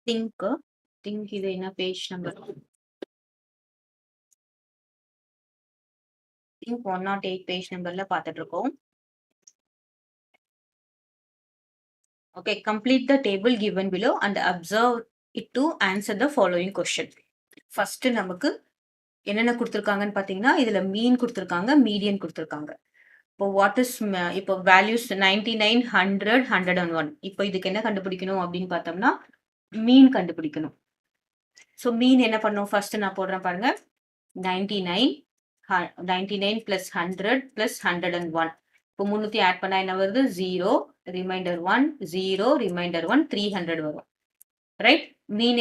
Think think இது என்ன page number? Think 108 page நம்பர்ல பார்த்துட்டு இருக்கோம். Okay, complete the table given below and observe it to answer the following question. First நமக்கு என்னென்ன கொடுத்திருக்காங்கன்னு பார்த்தீங்கன்னா, இதுல மீன் கொடுத்திருக்காங்க, மீடியன் கொடுத்திருக்காங்க. இப்போ வாட் இஸ் இப்போ வேல்யூஸ் 99, 100, 101. இப்போ இதுக்கு என்ன கண்டுபிடிக்கணும் அப்படின்னு பார்த்தோம்னா, மீன் கண்டுபிடிக்கணும். ஸோ மீன் என்ன பண்ணும்? ஃபர்ஸ்ட் நான் போடுறேன் பாருங்க. 99 99 plus 100 plus 101. இப்போ 300 ஆட் பண்ணா என்ன வருது? 0 ரிமைண்டர் 1 0 ரிமைண்டர் 1 300 வரும். ரைட்? மீன்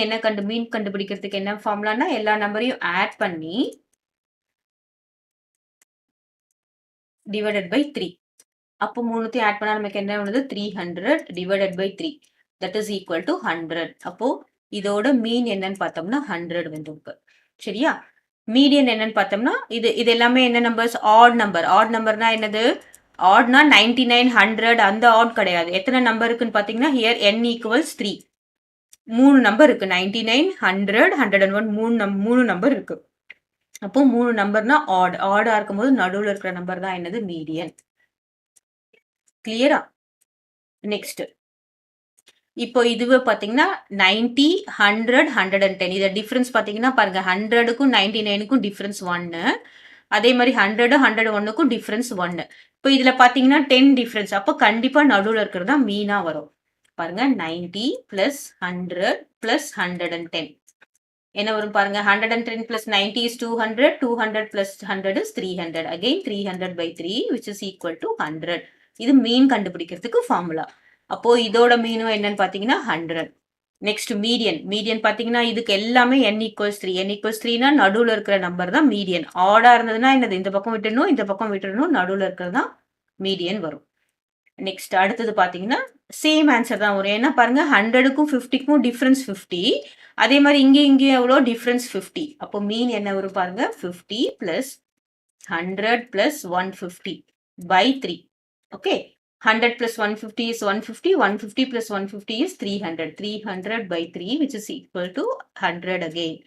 கண்டுபிடிக்கிறதுக்கு என்ன ஃபார்முலானா எல்லா நம்பரையும் ஆட் பண்ணி டிவைடட் பை 3. அப்போ 300 ஆட் பண்ணா நமக்கு என்ன வருது? 300 divided by 3. That is equal to 100. அப்போ இதோட மீன் என்னன்னு பார்த்தோம்னா 100 வந்துருக்கு. சரியா? மீடியன் என்னன்னு பார்த்தோம்னா இது எல்லாமே என்ன நம்பர்ஸ்? Add number. ஆட் நம்பர்னா என்னது? ஆட்னா 99, 100 அந்த ஆட் கிடையாது. எத்தனை நம்பர் இருக்குன்னு பார்த்தீங்கன்னா ஹியர் n ஈக்குவல்ஸ் 3. 3 நம்பர் இருக்கு. 99, 100, 101 மூணு நம்பர் இருக்கு. அப்போ 3 நம்பர்னா ஆட். ஆடா இருக்கும்போது நடுவில் இருக்கிற நம்பர் தான் என்னது? மீடியன். கிளியரா? நெக்ஸ்ட் இப்போ இதுவே பார்த்தீங்கன்னா 90, 100, 110. இத டிஃபரன்ஸ் பார்த்தீங்கன்னா பாருங்க 100க்கும் 99க்கும் டிஃபரன்ஸ் 1. அதே மாதிரி 100, 101க்கும் டிஃபரன்ஸ் 1. இப்போ இதுல பார்த்தீங்கன்னா 10 டிஃபரன்ஸ். அப்போ கண்டிப்பா நடுவில் இருக்கிறது தான் மீனா வரும். பாருங்க 90 பிளஸ் 100 பிளஸ் 110. என்ன வரும் பாருங்க? 110 plus 90 is 200. 200 plus 100 is 300. Again 300 by 3 which is equal to 100. இது மீன் கண்டுபிடிக்கிறதுக்கு ஃபார்முலா. அப்போ இதோட மீனும் என்னன்னு பார்த்தீங்கன்னா 100. Next median. மீடியன் பார்த்தீங்கன்னா இதுக்கு எல்லாமே n equals 3. n equals 3னா நடுவில் இருக்கிற நம்பர் தான் மீடியன். ஆடா இருந்ததுன்னா என்னது? இந்த பக்கம் விட்டுறணும், இந்த பக்கம் விட்டுறணும், நடுவில் இருக்கிறது தான் மீடியன் வரும். நெக்ஸ்ட் அடுத்தது பார்த்தீங்கன்னா சேம் ஆன்சர் தான் வரும். ஏன்னா பாருங்க 100க்கும் 50க்கும் டிஃபரன்ஸ் 50. அதே மாதிரி இங்கேயும் எவ்வளோ டிஃபரன்ஸ் 50. அப்போ மீன் என்ன வரும் பாருங்க? 50 plus 100 plus 150 by 3. Okay, 100 plus 150 is 150. 150 plus 150 is 300. 300 by 3 which is equal to 100 again.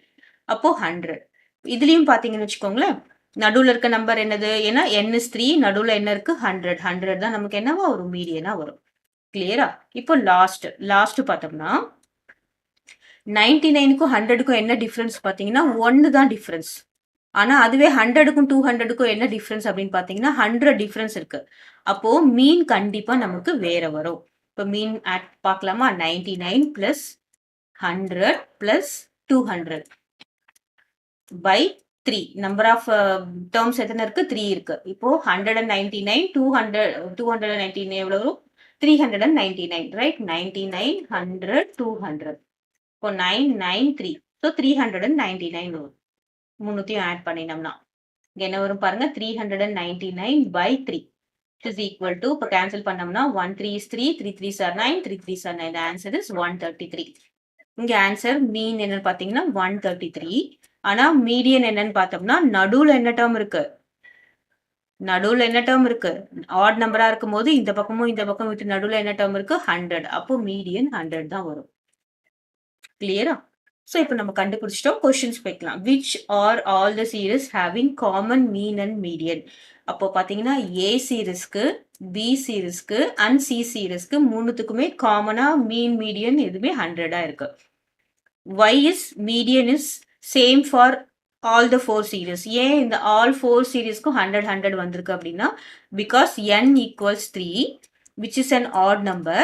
அப்போ 100. இதுலயும் பார்த்தீங்கன்னு வச்சுக்கோங்களேன், நடுவில் இருக்க நம்பர் என்னது? ஏன்னா n is 3, நடுவில் என்ன இருக்கு? 100. 100 தான் நமக்கு என்னவா வரும்? மீடியனா வரும். கிளியரா? இப்போ லாஸ்ட் பார்த்தோம்னா 99க்கும் 100க்கும் என்ன டிஃபரன்ஸ் பார்த்தீங்கன்னா 1 தான் டிஃபரன்ஸ். ஆனா அதுவே 100க்கும் 200க்கும் என்ன டிஃபரன்ஸ் அப்படின்னு பார்த்தீங்கன்னா 100 டிஃபரன்ஸ் இருக்கு. அப்போ மீன் கண்டிப்பா நமக்கு வேற வரும். இப்போ மீன் பார்க்கலாமா? 99 plus 100 plus 200 by 3. Number of terms எத்தனை இருக்கு? 3 இருக்கு. இப்போ 199 299 எவ்வளவு வரும்? 399. ரைட்? 99 100 200. இப்போ 993. ஸோ 399 வரும். 300 ஆட் பண்ணினோம்னா என்ன வரும் பாருங்க? 399 by 3 is equal to, இப்போ கேன்சல் பண்ணோம்னா 1 3 is 3, 3 3s are 9, 3 3s are 9. The answer is 133. இங்க ஆன்சர் மீன் என்னன்னு பார்த்தீங்கன்னா 133. ஆனா மீடியன் என்னன்னு பார்த்தோம்னா நடுவுல என்ன டேர்ம் இருக்கு? நடுவுல என்ன டேர்ம் இருக்கு? ஆட் நம்பரா இருக்கும் போது இந்த பக்கமும் இந்த பக்கம் விட்டு நடுவுல என்ன டேர்ம் இருக்கு? 100. அப்போ மீடியன் 100 தான் வரும். கிளியரா? ஸோ இப்போ நம்ம கண்டுபிடிச்சிட்டோம். கொஸ்டின்ஸ் போய்க்கலாம். Which are all the series having common mean and median? அப்போ பார்த்தீங்கன்னா ஏ சீரீஸ்க்கு, பி சீரீஸ்க்கு அண்ட் சி சீரீஸ்க்கு மூணுத்துக்குமே காமனா மீன் மீடியன் எதுவுமே 100 இருக்கு. why is median is same for all the 4 series? ஏன் இந்த all 4 seriesக்கும் 100 100 வந்திருக்கு அப்படின்னா because n equals 3 which is an odd number.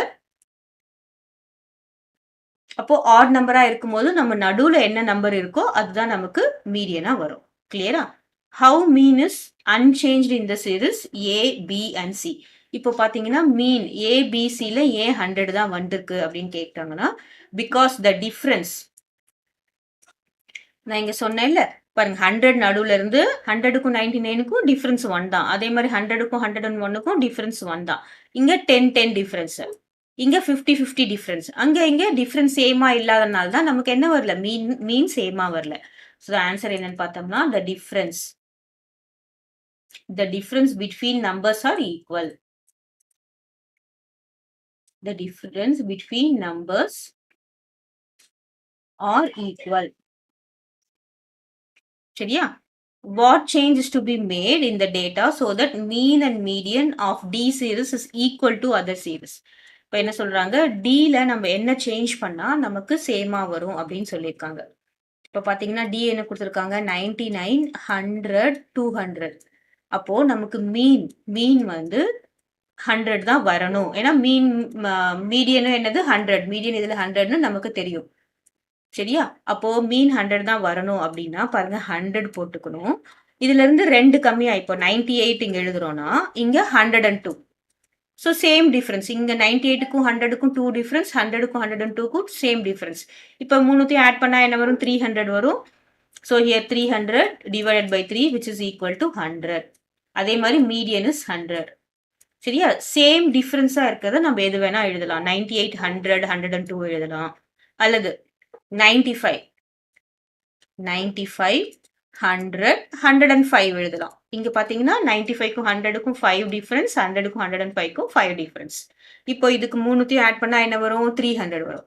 அப்போ ஆட் நம்பரா இருக்கும்போது நம்ம நடுவுல என்ன நம்பர் இருக்கோ அதுதான் நமக்கு மீடியனா வரும். கிளியரா? How mean is unchanged in the series A B and C. இப்போ பார்த்தீங்கன்னா மீன் ஏபிசியில் ஏன் 100 தான் வந்திருக்கு அப்படின்னு கேட்டாங்கன்னா பிகாஸ் த டிஃப்ரென்ஸ் நான் இங்கே சொன்னேன்ல பாருங்க 100 நடுவில் இருந்து 100க்கும் 99க்கும் டிஃப்ரென்ஸ் 1 தான். அதே மாதிரி 100க்கும் 101க்கும் டிஃப்ரென்ஸ் 1 தான். இங்கே 10 10 டிஃப்ரென்ஸ், இங்க 50 50 டிஃபரன்ஸ். இங்க டிஃபரன்ஸ் சேமா இல்லாதனால தான் நமக்கு என்ன வரல? மீன் சேமா வரல. ஸோ ஆன்சர் என்னன்னு பார்த்தோம்னா the difference between numbers are equal. The difference between numbers are equal. சரியா? What change is to be made in the data so that mean and median of D series is equal to other series. இப்போ என்ன சொல்றாங்க, Dல நம்ம என்ன change பண்ணா நமக்கு சேமா வரும் அப்படின்னு சொல்லியிருக்காங்க. இப்போ பார்த்தீங்கன்னா D என்ன கொடுத்துருக்காங்க, 99, 100, 200. அப்போ நமக்கு மீன் வந்து 100 தான் வரணும். ஏன்னா மீடியனும் என்னது 100, மீடியன் இதுல 100ன்னு நமக்கு தெரியும். சரியா? அப்போ மீன் 100 தான் வரணும் அப்படின்னா பாருங்க 100 போட்டுக்கணும். இதுல இருந்து 2 கம்மியா இப்போ 98 இங்க எழுதுறோம்னா இங்க 102. So same difference. இங்க 98க்கும் 100க்கும் 2 டிஃபரன்ஸ், 100க்கும் 102க்கும் சேம் டிஃபரன்ஸ். இப்போ மூணுத்தையும் ஆட் பண்ணா என்ன வரும், 300 வரும். So here 300 divided by 3 which is equal to 100. அதே மாதிரி மீடியன் இஸ் 100. சரியா? சேம் டிஃபரன்ஸா இருக்கிறத நம்ம எது வேணா எழுதலாம். 98, 100, 102 எழுதலாம். அல்லது 95, 100, 105 எழுதலாம். இங்க பாத்தீங்கன்னா 95க்கும் 100க்கும் 5 டிஃபரன்ஸ், 100க்கும் 105க்கும் 5 டிஃபரன்ஸ். இப்போ இதுக்கு மூணுத்தையும் ஆட் பண்ணா என்ன வரும், 300 வரும்.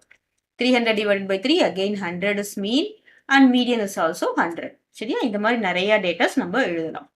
300 divided by 3 again 100 is mean and median is also 100. சரியா? இந்த மாதிரி நிறைய டேட்டாஸ் நம்ம எழுதலாம்.